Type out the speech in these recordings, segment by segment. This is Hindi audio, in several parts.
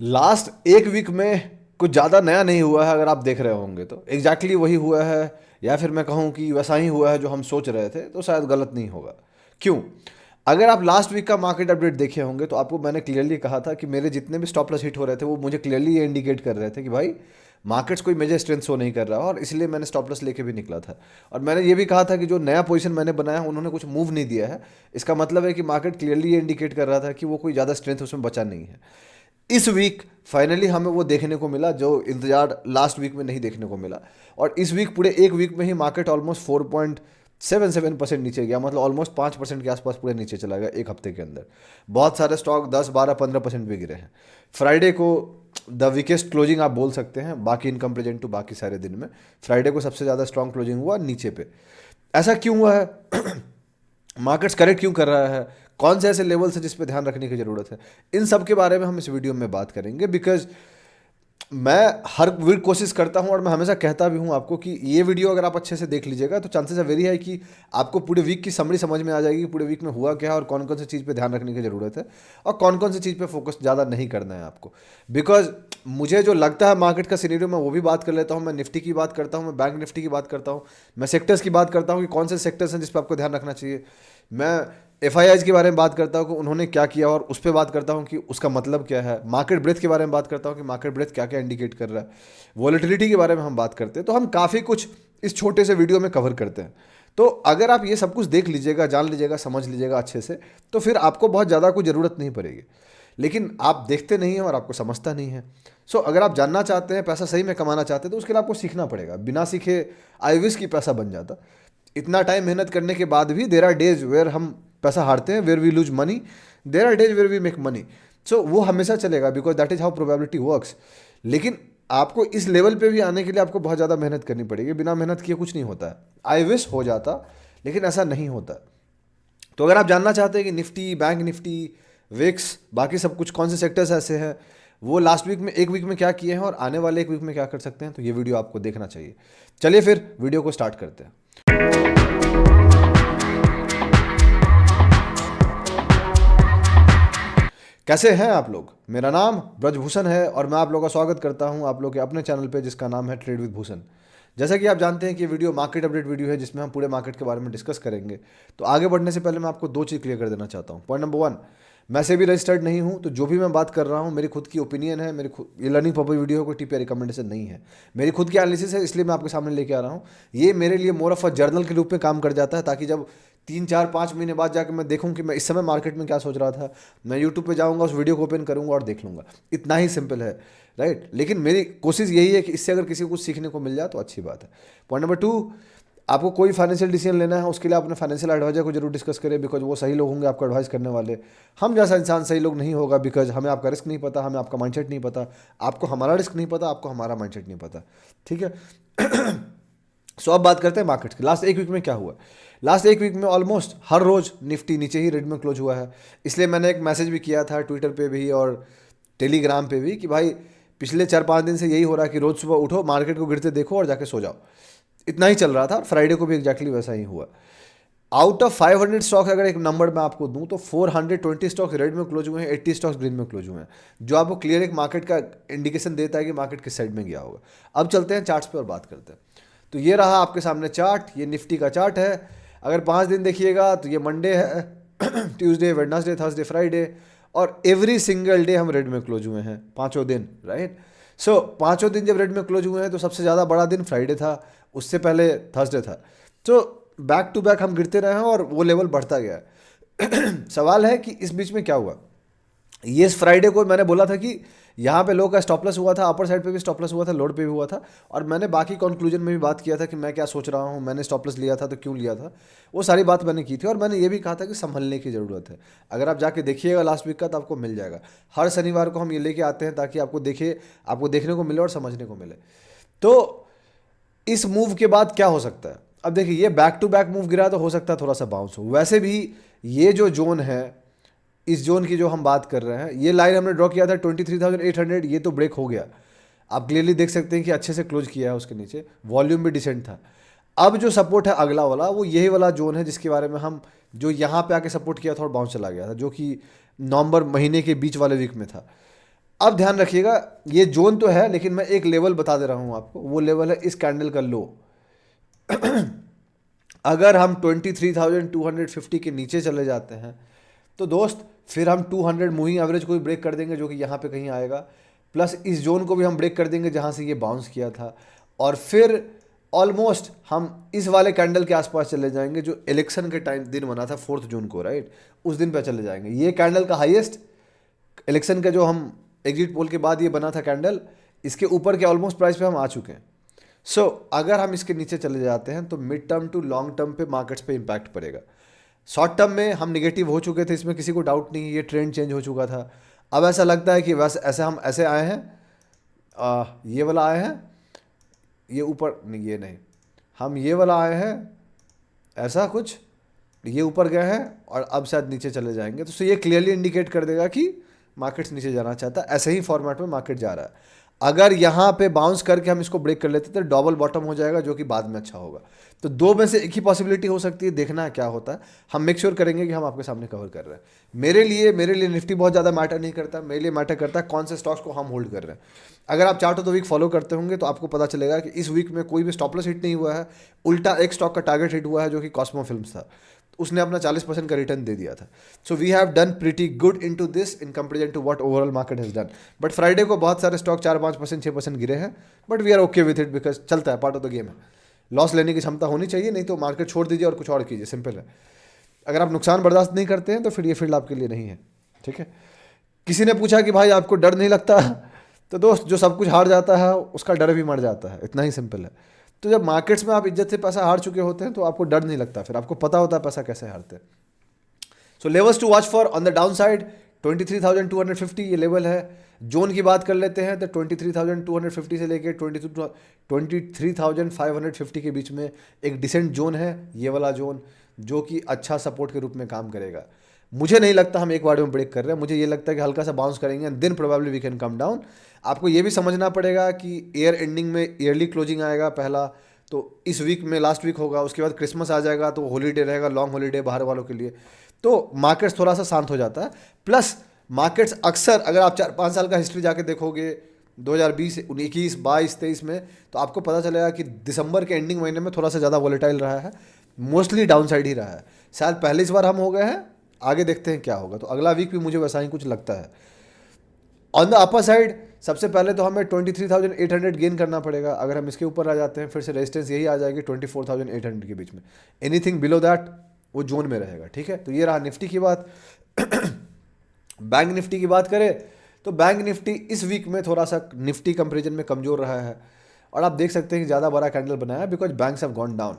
लास्ट एक वीक में कुछ ज़्यादा नया नहीं हुआ है, अगर आप देख रहे होंगे तो एग्जैक्टली वही हुआ है, या फिर मैं कहूँ कि वैसा ही हुआ है जो हम सोच रहे थे, तो शायद गलत नहीं होगा। क्यों? अगर आप लास्ट वीक का मार्केट अपडेट देखे होंगे तो आपको मैंने क्लियरली कहा था कि मेरे जितने भी स्टॉप लॉस हिट हो रहे थे वो मुझे क्लियरली ये इंडिकेट कर रहे थे कि भाई मार्केट्स कोई मेजर स्ट्रेंथ शो नहीं कर रहा, और इसलिए मैंने स्टॉप लॉस लेके भी निकला था। और मैंने ये भी कहा था कि जो नया पोजीशन मैंने बनाया उन्होंने कुछ मूव नहीं दिया है, इसका मतलब है कि मार्केट क्लियरली ये इंडिकेट कर रहा था कि वो कोई ज़्यादा स्ट्रेंथ उसमें बचा नहीं है। इस वीक फाइनली हमें वो देखने को मिला जो इंतजार लास्ट वीक में नहीं देखने को मिला। और इस वीक पूरे एक वीक में ही मार्केट ऑलमोस्ट 4.77% नीचे गया, मतलब ऑलमोस्ट 5% के आसपास पूरे नीचे चला गया एक हफ्ते के अंदर। बहुत सारे स्टॉक 10 12 15% भी गिरे हैं। फ्राइडे को द वीकेस्ट क्लोजिंग आप बोल सकते हैं, बाकी इनकम प्रेजेंट टू बाकी सारे दिन में फ्राइडे को सबसे ज़्यादा स्ट्रॉन्ग क्लोजिंग हुआ नीचे पे। ऐसा क्यों हुआ है? मार्केट्स करेक्ट क्यों कर रहा है? कौन से ऐसे लेवल्स हैं जिस पे ध्यान रखने की ज़रूरत है? इन सब के बारे में हम इस वीडियो में बात करेंगे, बिकॉज मैं हर वीक कोशिश करता हूं और मैं हमेशा कहता भी हूं आपको कि ये वीडियो अगर आप अच्छे से देख लीजिएगा तो चांसेस है वेरी है कि आपको पूरे वीक की समरी समझ में आ जाएगी कि पूरे वीक में हुआ क्या है और कौन कौन सी चीज़ पे ध्यान रखने की ज़रूरत है और कौन कौन सी चीज़ पे फोकस ज़्यादा नहीं करना है आपको। बिकॉज मुझे जो लगता है मार्केट का सिनेरियो मैं वो भी बात कर लेता हूँ, मैं निफ्टी की बात करता हूँ, मैं बैंक निफ्टी की बात करता हूँ, मैं सेक्टर्स की बात करता हूँ कि कौन से सेक्टर्स हैं जिस पर आपको ध्यान रखना चाहिए। मैं एफ के बारे में बात करता हूँ कि उन्होंने क्या किया और उस पर बात करता हूँ कि उसका मतलब क्या है। मार्केट ब्रेथ के बारे में बात करता हूँ कि मार्केट ब्रेथ क्या क्या इंडिकेट कर रहा है। वॉलेटिलिटी के बारे में हम बात करते हैं। तो हम काफ़ी कुछ इस छोटे से वीडियो में कवर करते हैं। तो अगर आप ये सब कुछ देख लीजिएगा, जान लीजिएगा, समझ लीजिएगा अच्छे से, तो फिर आपको बहुत ज़्यादा कोई ज़रूरत नहीं पड़ेगी। लेकिन आप देखते नहीं हैं और आपको समझता नहीं है। अगर आप जानना चाहते हैं, पैसा सही में कमाना चाहते हैं, तो उसके लिए आपको सीखना पड़ेगा। बिना सीखे आई विश की पैसा बन जाता। इतना टाइम मेहनत करने के बाद भी देर आर डेज वेयर हम पैसा हारते हैं, where we lose money, there are days where we make money. वो हमेशा चलेगा, because that is how probability works. लेकिन आपको इस लेवल पे भी आने के लिए आपको बहुत ज़्यादा मेहनत करनी पड़ेगी। बिना मेहनत किए कुछ नहीं होता है। आई विश हो जाता, लेकिन ऐसा नहीं होता। तो अगर आप जानना चाहते हैं कि निफ्टी, बैंक निफ्टी, विक्स, बाकी सब कुछ कौन से सेक्टर्स ऐसे हैं, वो लास्ट वीक में एक वीक में क्या किए हैं और आने वाले एक वीक में क्या कर सकते हैं, तो ये वीडियो आपको देखना चाहिए। चलिए फिर वीडियो को स्टार्ट करते हैं। कैसे हैं आप लोग? मेरा नाम ब्रजभूषण है और मैं आप लोगों का स्वागत करता हूं आप लोग के अपने चैनल पे जिसका नाम है ट्रेड विद भूषण। जैसा कि आप जानते हैं कि ये वीडियो मार्केट अपडेट वीडियो है जिसमें हम पूरे मार्केट के बारे में डिस्कस करेंगे। तो आगे बढ़ने से पहले मैं आपको दो चीज़ क्लियर कर देना चाहता हूँ। पॉइंट नंबर 1, मैं से भी रजिस्टर्ड नहीं हूँ, तो जो भी मैं बात कर रहा हूँ मेरी खुद की ओपिनियन है, मेरी खुद ये लर्निंग पर्पज वीडियो को टिप या रिकमेंडेशन नहीं है। मेरी खुद की एनालिसिस है, इसलिए मैं आपके सामने लेके आ रहा हूँ। ये मेरे लिए मोर ऑफ अ जर्नल के रूप में काम कर जाता है, ताकि जब 3 4 5 महीने बाद जाकर मैं देखूं कि मैं इस समय मार्केट में क्या सोच रहा था, मैं यूट्यूब पे जाऊंगा, उस वीडियो को ओपन करूंगा और देख लूंगा। इतना ही सिंपल है, राइट। लेकिन मेरी कोशिश यही है कि इससे अगर किसी को कुछ सीखने को मिल जाए तो अच्छी बात है। पॉइंट नंबर 2, आपको कोई फाइनेंशियल डिसीजन लेना है उसके लिए अपने फाइनेंशियल एडवाइजर को जरूर डिस्कस करें, बिकॉज वो सही लोग होंगे आपको एडवाइस करने वाले। हम जैसा इंसान सही लोग नहीं होगा, बिकॉज हमें आपका रिस्क नहीं पता, हमें आपका माइंडसेट नहीं पता, आपको हमारा रिस्क नहीं पता, आपको हमारा माइंडसेट नहीं पता, ठीक है। अब बात करते हैं मार्केट की। लास्ट एक वीक में क्या हुआ? लास्ट एक वीक में ऑलमोस्ट हर रोज निफ्टी नीचे ही रेड में क्लोज हुआ है। इसलिए मैंने एक मैसेज भी किया था ट्विटर पे भी और टेलीग्राम पे भी कि भाई पिछले 4 5 दिन से यही हो रहा है कि रोज सुबह उठो, मार्केट को गिरते देखो और जाके सो जाओ। इतना ही चल रहा था। फ्राइडे को भी एग्जैक्टली वैसा ही हुआ। आउट ऑफ 500 स्टॉक अगर एक नंबर मैं आपको दूं तो 420 स्टॉक्स रेड में क्लोज हुए हैं, 80 स्टॉक्स ग्रीन में क्लोज हुए हैं, जो आपको क्लियर एक मार्केट का इंडिकेशन देता है कि मार्केट किस साइड में गया होगा। अब चलते हैं चार्ट्स पे और बात करते हैं। तो ये रहा आपके सामने चार्ट, ये निफ्टी का चार्ट है। अगर 5 दिन देखिएगा तो ये मंडे है, ट्यूसडे, वेडनेसडे, थर्सडे, फ्राइडे, और एवरी सिंगल डे हम रेड में क्लोज हुए हैं, पाँचों दिन, राइट। पाँचों दिन जब रेड में क्लोज हुए हैं तो सबसे ज़्यादा बड़ा दिन फ्राइडे था, उससे पहले थर्सडे था। बैक टू बैक हम गिरते रहे हैं और वो लेवल बढ़ता गया। सवाल है कि इस बीच में क्या हुआ। ये फ्राइडे को मैंने बोला था कि यहाँ पे लो का स्टॉप लॉस हुआ था, अपर साइड पे भी स्टॉप लॉस हुआ था, लोड पे भी हुआ था, और मैंने बाकी कंक्लूजन में भी बात किया था कि मैं क्या सोच रहा हूँ, मैंने स्टॉप लॉस लिया था तो क्यों लिया था, वो सारी बात मैंने की थी। और मैंने ये भी कहा था कि संभलने की ज़रूरत है। अगर आप जाके देखिएगा लास्ट वीक का तो आपको मिल जाएगा। हर शनिवार को हम ये लेके आते हैं ताकि आपको देखने को मिले और समझने को मिले। तो इस मूव के बाद क्या हो सकता है? अब देखिए, ये बैक टू बैक मूव गिरा तो हो सकता है थोड़ा सा बाउंस हो। वैसे भी ये जो जोन है, इस जोन की जो हम बात कर रहे हैं, ये लाइन हमने ड्रॉ किया था 23,800, ये तो ब्रेक हो गया। आप क्लियरली देख सकते हैं कि अच्छे से क्लोज किया है उसके नीचे, वॉल्यूम भी डिसेंट था। अब जो सपोर्ट है अगला वाला, वो यही वाला जोन है जिसके बारे में हम, जो यहाँ पे आके सपोर्ट किया था और बाउंस चला गया था, जो कि नवंबर महीने के बीच वाले वीक में था। अब ध्यान रखिएगा, ये जोन तो है लेकिन मैं एक लेवल बता दे रहा हूँ आपको, वो लेवल है इस कैंडल का लो। अगर हम 23,250 के नीचे चले जाते हैं तो दोस्त फिर हम 200 मूविंग एवरेज को भी ब्रेक कर देंगे, जो कि यहाँ पे कहीं आएगा, प्लस इस जोन को भी हम ब्रेक कर देंगे जहाँ से ये बाउंस किया था, और फिर ऑलमोस्ट हम इस वाले कैंडल के आसपास चले जाएंगे जो इलेक्शन के टाइम दिन बना था 4 जून को, राइट, उस दिन पे चले जाएंगे। ये कैंडल का हाईएस्ट इलेक्शन का जो हम एग्जिट पोल के बाद ये बना था कैंडल, इसके ऊपर के ऑलमोस्ट प्राइस पे हम आ चुके हैं। सो अगर हम इसके नीचे चले जाते हैं तो mid term to long term पे मार्केट्स पे इम्पैक्ट पड़ेगा। शॉर्ट टर्म में हम निगेटिव हो चुके थे, इसमें किसी को डाउट नहीं, ये ट्रेंड चेंज हो चुका था। अब ऐसा लगता है कि वैसे ऐसे हम ऐसे आए हैं, ये वाला आए हैं, ये ऊपर नहीं, ये नहीं, हम ये वाला आए हैं, ऐसा कुछ, ये ऊपर गए हैं और अब शायद नीचे चले जाएंगे। तो ये क्लियरली इंडिकेट कर देगा कि मार्केट्स नीचे जाना चाहता है। ऐसे ही फॉर्मेट में मार्केट जा रहा है। अगर यहाँ पे बाउंस करके हम इसको ब्रेक कर लेते तो डबल बॉटम हो जाएगा, जो कि बाद में अच्छा होगा। तो दो में से एक ही पॉसिबिलिटी हो सकती है, देखना है क्या होता है। हम मेक श्योर करेंगे कि हम आपके सामने कवर कर रहे हैं। मेरे लिए निफ्टी बहुत ज़्यादा मैटर नहीं करता, मेरे लिए मैटर करता है कौन से स्टॉक्स को हम होल्ड कर रहे हैं। अगर आप chart of the week follow करते होंगे तो आपको पता चलेगा कि इस वीक में कोई भी स्टॉप लॉस हिट नहीं हुआ है, उल्टा एक स्टॉक का टारगेट हिट हुआ है जो कि कॉस्मो फिल्म्स था, उसने अपना 40% का रिटर्न दे दिया था। So we have done pretty good into this in comparison to what overall market has done. But Friday को बहुत सारे स्टॉक 4-5%, 6% गिरे हैं, but we are okay with it because चलता है, पार्ट ऑफ द गेम है। लॉस लेने की क्षमता होनी चाहिए, नहीं तो मार्केट छोड़ दीजिए और कुछ और कीजिए, सिंपल है। अगर आप नुकसान बर्दाश्त नहीं करते हैं तो फिर ये फील्ड आपके लिए नहीं है, ठीक है। किसी ने पूछा कि भाई आपको डर नहीं लगता, तो दोस्त जो सब कुछ हार जाता है उसका डर भी मर जाता है, इतना ही सिंपल है। तो जब मार्केट्स में आप इज्जत से पैसा हार चुके होते हैं तो आपको डर नहीं लगता, फिर आपको पता होता है पैसा कैसे हारते हैं। So levels to watch for on the down side 23,250 ये लेवल है। जोन की बात कर लेते हैं तो 23,250 से लेके 23,550 के बीच में एक डिसेंट जोन है, ये वाला जोन, जो कि अच्छा सपोर्ट के रूप में काम करेगा। मुझे नहीं लगता हम एक बार में ब्रेक कर रहे हैं, मुझे ये लगता है कि हल्का सा बाउंस करेंगे and then probably we can come down. आपको ये भी समझना पड़ेगा कि ईयर एंडिंग में ईयरली क्लोजिंग आएगा पहला, तो इस वीक में लास्ट वीक होगा, उसके बाद क्रिसमस आ जाएगा तो हॉलीडे रहेगा, लॉन्ग हॉलीडे बाहर वालों के लिए, तो मार्केट्स थोड़ा सा शांत हो जाता है। प्लस मार्केट्स अक्सर अगर आप 4-5 साल का हिस्ट्री जाके देखोगे 2020, 21, 22, 23 में, तो आपको पता चलेगा कि दिसंबर के एंडिंग महीने में थोड़ा सा ज़्यादा वॉलेटाइल रहा है, मोस्टली डाउन साइड ही रहा है। शायद पहले इस बार हम हो गए हैं, आगे देखते हैं क्या होगा। तो अगला वीक भी मुझे वैसा ही कुछ लगता है। ऑन द अपर साइड सबसे पहले तो हमें 23,800 गेन करना पड़ेगा। अगर हम इसके ऊपर आ जाते हैं फिर से रेजिस्टेंस यही आ जाएगी 24,800 के बीच में। एनीथिंग बिलो दैट वो जोन में रहेगा, ठीक है। तो ये रहा निफ्टी की बात। बैंक निफ्टी की बात करें तो बैंक निफ्टी इस वीक में थोड़ा सा निफ्टी कंपेरिजन में कमजोर रहा है, और आप देख सकते हैं कि ज़्यादा बड़ा कैंडल बनाया because banks have gone down,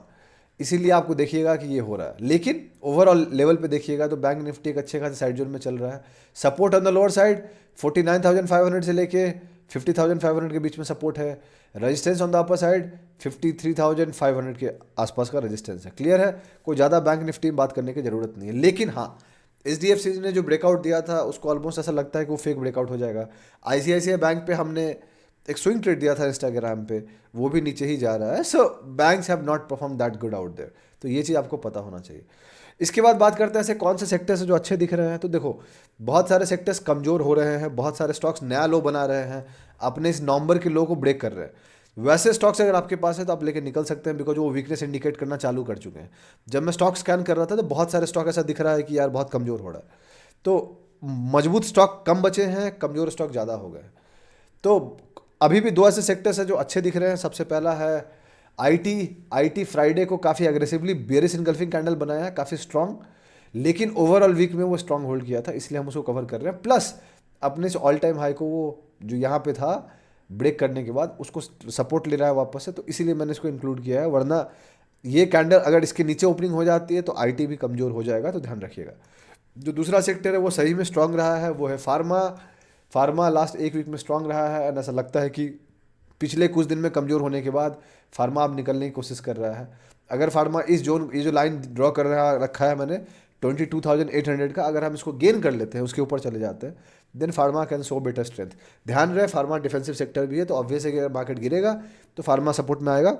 इसीलिए आपको देखिएगा कि ये हो रहा है। लेकिन ओवरऑल लेवल पे देखिएगा तो बैंक निफ्टी एक अच्छे खासे साइड जोन में चल रहा है। Support on the lower side 49,500 से लेके 50,500 के बीच में सपोर्ट है। Resistance on the upper side 53,500 के आसपास का रेजिस्टेंस है। क्लियर है, कोई ज़्यादा बैंक निफ्टी में बात करने की ज़रूरत नहीं है। लेकिन हाँ, HDFC ने जो ब्रेकआउट दिया था उसको ऑलमोस्ट ऐसा लगता है कि वो फेक ब्रेकआउट हो जाएगा। ICICI बैंक पे हमने एक स्विंग ट्रेड दिया था इंस्टाग्राम पे, वो भी नीचे ही जा रहा है। So banks have not perform that good out there, तो ये चीज़ आपको पता होना चाहिए। इसके बाद बात करते हैं ऐसे कौन से सेक्टर्स हैं जो अच्छे दिख रहे हैं। तो देखो, बहुत सारे सेक्टर्स कमज़ोर हो रहे हैं, बहुत सारे स्टॉक्स नया लो बना रहे हैं, अपने इस नवंबर के लो को ब्रेक कर रहे हैं। वैसे स्टॉक्स अगर आपके पास है तो आप लेके निकल सकते हैं, बिकॉज वो वीकनेस इंडिकेट करना चालू कर चुके हैं। जब मैं स्टॉक स्कैन कर रहा था तो बहुत सारे स्टॉक ऐसा दिख रहा है कि यार बहुत कमज़ोर हो रहा है। तो मजबूत स्टॉक कम बचे हैं, कमज़ोर स्टॉक ज़्यादा हो गए। तो अभी भी दो ऐसे सेक्टर्स हैं जो अच्छे दिख रहे हैं। सबसे पहला है आईटी फ्राइडे को काफ़ी एग्रेसिवली बेरिश इनगल्फिंग कैंडल बनाया है, काफ़ी स्ट्रॉन्ग, लेकिन ओवरऑल वीक में वो स्ट्रॉन्ग होल्ड किया था, इसलिए हम उसको कवर कर रहे हैं। प्लस अपने से ऑल टाइम हाई को वो जो यहाँ पे था ब्रेक करने के बाद उसको सपोर्ट ले रहा है वापस से, तो इसीलिए मैंने इसको इंक्लूड किया है। वरना ये कैंडल अगर इसके नीचे ओपनिंग हो जाती है तो आईटी भी कमज़ोर हो जाएगा, तो ध्यान रखिएगा। जो दूसरा सेक्टर है वो सही में स्ट्रॉन्ग रहा है, वो है फार्मा लास्ट एक वीक में स्ट्रॉन्ग रहा है, एंड ऐसा लगता है कि पिछले कुछ दिन में कमज़ोर होने के बाद फार्मा अब निकलने की कोशिश कर रहा है। अगर फार्मा इस जोन, ये जो लाइन ड्रॉ कर रखा है मैंने 22,800 का, अगर हम इसको गेन कर लेते हैं, उसके ऊपर चले जाते हैं, then pharma can show better strength. ध्यान रहे फार्मा डिफेंसिव सेक्टर भी है, तो ऑब्वियस है कि अगर मार्केट गिरेगा तो फार्मा सपोर्ट में आएगा।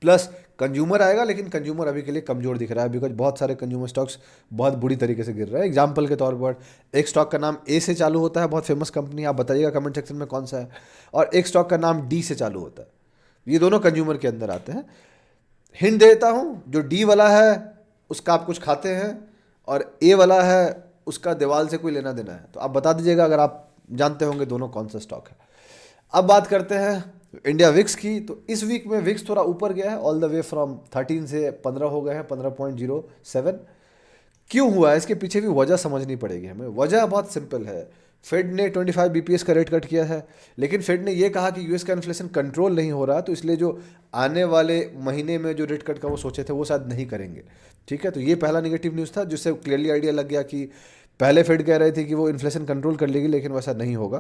प्लस कंज्यूमर आएगा, लेकिन कंज्यूमर अभी के लिए कमजोर दिख रहा है बिकॉज बहुत सारे कंज्यूमर स्टॉक्स बहुत बुरी तरीके से गिर रहे हैं। एग्जाम्पल के तौर पर एक स्टॉक का नाम ए से चालू होता है, बहुत फेमस कंपनी, आप बताइएगा कमेंट सेक्शन में कौन सा है, और एक स्टॉक का नाम डी से चालू होता है। ये दोनों कंज्यूमर के अंदर आते हैं। हिंट देता हूँ, जो डी वाला है उसका आप कुछ खाते हैं, और ए वाला है उसका दीवाल से कोई लेना देना है। तो आप बता दीजिएगा अगर आप जानते होंगे दोनों कौन सा स्टॉक है। अब बात करते हैं इंडिया विक्स की। तो इस वीक में विक्स थोड़ा ऊपर गया है, ऑल द वे फ्रॉम 13 से 15 हो गए हैं, 15.07। क्यों हुआ है इसके पीछे भी वजह समझनी पड़ेगी हमें। वजह बहुत सिंपल है, फेड ने 25 बीपीएस का रेट कट किया है, लेकिन फेड ने ये कहा कि यूएस का इन्फ्लेशन कंट्रोल नहीं हो रहा, तो इसलिए जो आने वाले महीने में जो रेट कट का वो सोचे थे वो शायद नहीं करेंगे। ठीक है, तो ये पहला नेगेटिव न्यूज़ था, जिससे क्लियरली आइडिया लग गया कि पहले फेड कह रहे थे कि वो इन्फ्लेशन कंट्रोल कर लेगी, लेकिन वैसा नहीं होगा।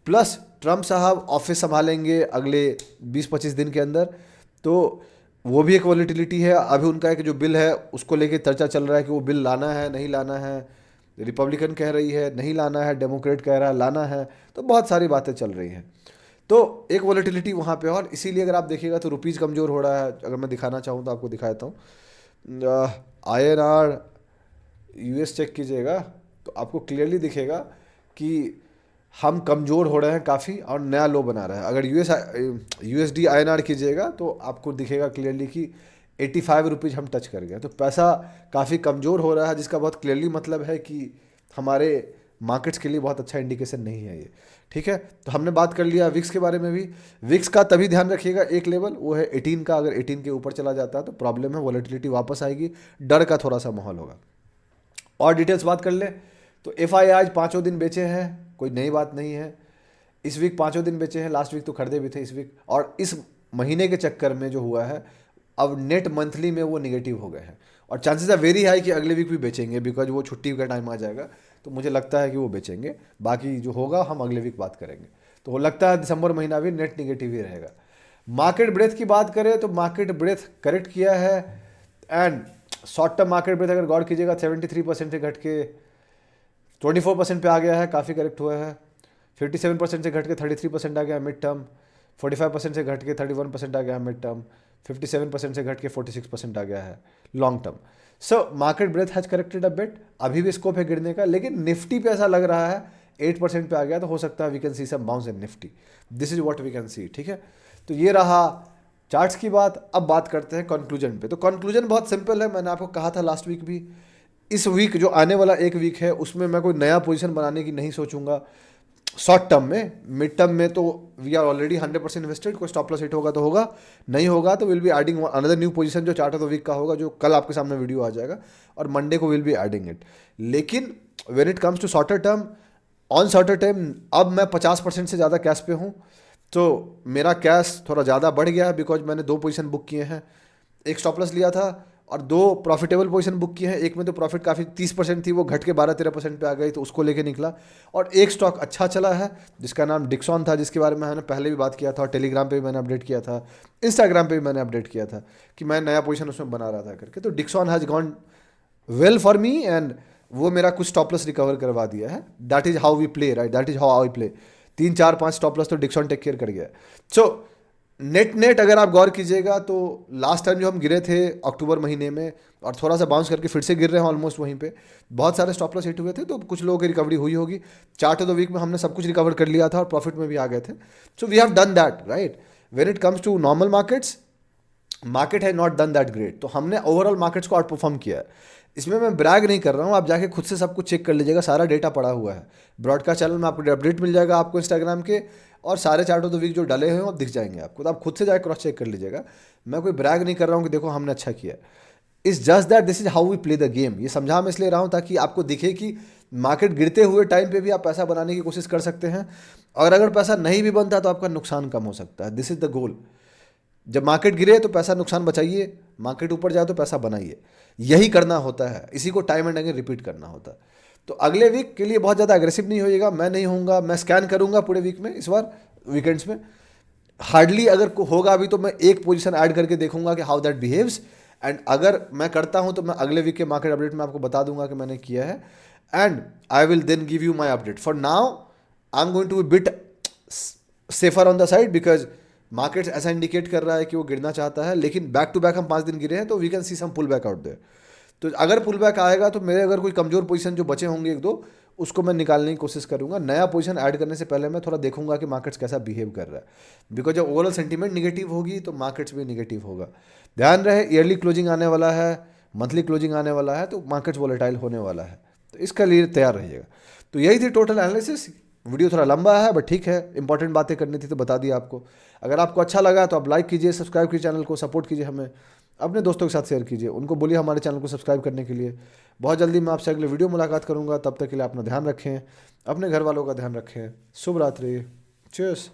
प्लस ट्रम्प साहब ऑफिस संभालेंगे अगले 20-25 दिन के अंदर, तो वो भी एक वॉलीटिलिटी है। अभी उनका एक जो बिल है उसको लेके चर्चा चल रहा है कि वो बिल लाना है नहीं लाना है। रिपब्लिकन कह रही है नहीं लाना है, डेमोक्रेट कह रहा है लाना है, तो बहुत सारी बातें चल रही हैं। तो एक वॉलीटिलिटी वहाँ पे, और इसीलिए अगर आप देखिएगा तो रुपीज़ कमज़ोर हो रहा है। अगर मैं दिखाना चाहूँ तो आपको दिखा देता हूँ, INR US चेक कीजिएगा तो आपको क्लियरली दिखेगा कि हम कमज़ोर हो रहे हैं काफ़ी, और नया लो बना रहा है। अगर USD INR कीजिएगा तो आपको दिखेगा क्लियरली कि 85 रुपीज़ हम टच कर गए। तो पैसा काफ़ी कमज़ोर हो रहा है, जिसका बहुत क्लियरली मतलब है कि हमारे मार्केट्स के लिए बहुत अच्छा इंडिकेशन नहीं है ये। ठीक है, तो हमने बात कर लिया विक्स के बारे में भी। विक्स का तभी ध्यान रखिएगा एक लेवल, वो है 18 का। अगर 18 के ऊपर चला जाता है तो प्रॉब्लम है, वॉलेटिलिटी वापस आएगी, डर का थोड़ा सा माहौल होगा। और डिटेल्स बात कर ले तो FI आज पाँचों दिन बेचे हैं, कोई नई बात नहीं है। इस वीक पाँचों दिन बेचे हैं, लास्ट वीक तो खरीदे भी थे इस वीक। और इस महीने के चक्कर में जो हुआ है, अब नेट मंथली में वो निगेटिव हो गए हैं, और चांसेस आर वेरी हाई कि अगले वीक भी बेचेंगे, बिकॉज वो छुट्टी का टाइम आ जाएगा, तो मुझे लगता है कि वो बेचेंगे। बाकी जो होगा हम अगले वीक बात करेंगे। तो वो लगता है दिसंबर महीना भी नेट निगेटिव ही रहेगा। मार्केट ब्रेथ की बात करें तो मार्केट ब्रेथ करेक्ट किया है, and short term market breath अगर गौर कीजिएगा 73% से घट के 24% पे आ गया है, काफ़ी करेक्ट हुआ है। 57% से घट के 33% आ गया मिड टर्म, 45% से घट के 31% आ गया है मिड टर्म, 57% से घट के 46% आ गया है long term. So market breath has corrected a bit, अभी भी स्कोप है गिरने का, लेकिन निफ्टी पे ऐसा लग रहा है 8% पे आ गया, तो हो सकता है we can see some bounce in Nifty. This is what we can see. ठीक है, तो ये रहा चार्ट्स की बात। अब बात करते हैं कंक्लूजन पे। तो कंक्लूजन बहुत सिंपल है, मैंने आपको कहा था लास्ट वीक भी, इस वीक जो आने वाला एक वीक है उसमें मैं कोई नया पोजीशन बनाने की नहीं सोचूंगा शॉर्ट टर्म में। मिड टर्म में तो वी आर ऑलरेडी 100% इन्वेस्टेड, कोई स्टॉप लॉस हिट होगा तो होगा, नहीं होगा तो will be adding another new position जो चार्ट ऑफ द वीक का होगा, जो कल आपके सामने वीडियो आ जाएगा, और मंडे को विल बी एडिंग इट। लेकिन when it comes to shorter term, on shorter term अब मैं 50% से ज़्यादा कैश पे हूँ, तो मेरा कैश थोड़ा ज़्यादा बढ़ गया है, बिकॉज मैंने 2 पोजीशन बुक किए हैं, एक स्टॉप लॉस लिया था और 2 प्रॉफिटेबल पोजीशन बुक किए हैं। एक में तो प्रॉफिट काफ़ी 30% थी, वो घट के 12-13% पे आ गई, तो उसको लेके निकला। और एक स्टॉक अच्छा चला है जिसका नाम डिक्सॉन था, जिसके बारे में मैंने पहले भी बात किया था, और टेलीग्राम पे भी मैंने अपडेट किया था, इंस्टाग्राम पे भी मैंने अपडेट किया था कि मैं नया पोजीशन उसमें बना रहा था करके। तो Dixon has gone well for me, and वो मेरा कुछ स्टॉप लॉस रिकवर करवा दिया है। That is how we play, right, that is how I play. 3-4-5 stop loss तो डिक्सॉन टेक केयर कर गया। सो नेट अगर आप गौर कीजिएगा तो लास्ट टाइम जो हम गिरे थे अक्टूबर महीने में, और थोड़ा सा बाउंस करके फिर से गिर रहे हैं ऑलमोस्ट वहीं पे, बहुत सारे स्टॉप लॉस हिट हुए थे, तो कुछ लोगों की रिकवरी हुई होगी। चार्ट ऑफ द वीक में हमने सब कुछ रिकवर कर लिया था और प्रॉफिट में भी आ गए थे। So we have done that, right. When it comes to normal markets, market है नॉट डन दैट ग्रेट, तो हमने ओवरऑल मार्केट्स को आउट परफॉर्म किया है। इसमें मैं ब्रैग नहीं कर रहा हूँ, आप जाके खुद से सब कुछ चेक कर लीजिएगा, सारा डेटा पड़ा हुआ है। ब्रॉडकास्ट चैनल में आपको अपडेट मिल जाएगा आपको इंस्टाग्राम के, और सारे चार्ट ऑफ द वीक जो डाले हुए हैं वो दिख जाएंगे आपको, तो आप खुद से जाकर क्रॉस चेक कर लीजिएगा। मैं कोई ब्रैग नहीं कर रहा हूँ कि देखो हमने अच्छा किया। It's just that this is how we play the game. ये समझा मैं इसलिए रहा हूँ ताकि आपको दिखे कि मार्केट गिरते हुए टाइम पे भी आप पैसा बनाने की कोशिश कर सकते हैं, और अगर पैसा नहीं भी बनता तो आपका नुकसान कम हो सकता है। This is the goal. जब मार्केट गिरे तो पैसा नुकसान बचाइए, मार्केट ऊपर जाए तो पैसा बनाइए, यही करना होता है, इसी को टाइम एंड अगेन रिपीट करना होता है। तो अगले वीक के लिए बहुत ज़्यादा एग्रेसिव नहीं होइएगा, मैं नहीं होऊंगा, मैं स्कैन करूंगा पूरे वीक में, इस बार वीकेंड्स में हार्डली अगर होगा अभी तो मैं एक पोजीशन ऐड करके देखूंगा कि हाउ दैट बिहेव्स, एंड अगर मैं करता हूं तो मैं अगले वीक के मार्केट अपडेट में आपको बता दूंगा कि मैंने किया है, and I will then give you my update. For now I am going to be bit safer on the side, because market ऐसा इंडिकेट कर रहा है कि वो गिरना चाहता है, लेकिन बैक टू बैक हम 5 दिन गिरे हैं, तो we can see some pull back out there. तो अगर पुल बैक आएगा तो मेरे अगर कोई कमजोर पोजीशन जो बचे होंगे एक दो, उसको मैं निकालने की कोशिश करूंगा। नया पोजीशन ऐड करने से पहले मैं थोड़ा देखूंगा कि मार्केट्स कैसा बिहेव कर रहा है, बिकॉज जब ओवरऑल सेंटीमेंट निगेटिव होगी तो मार्केट्स भी निगेटिव होगा। ध्यान रहे, ईयरली क्लोजिंग आने वाला है, मंथली क्लोजिंग आने वाला है, तो मार्केट्स वॉलेटाइल होने वाला है, तो इसके लिए तैयार रहिएगा। तो यही थी टोटल एनालिसिस। वीडियो थोड़ा लंबा है बट ठीक है, इंपॉर्टेंट बातें करनी थी तो बता दिया आपको। अगर आपको अच्छा लगा तो आप लाइक कीजिए, सब्सक्राइब कीजिए चैनल को, सपोर्ट कीजिए हमें, अपने दोस्तों के साथ शेयर कीजिए, उनको बोलिए हमारे चैनल को सब्सक्राइब करने के लिए। बहुत जल्दी मैं आपसे अगले वीडियो मुलाकात करूंगा, तब तक के लिए अपना ध्यान रखें, अपने घर वालों का ध्यान रखें। शुभ रात्रि। चीयर्स।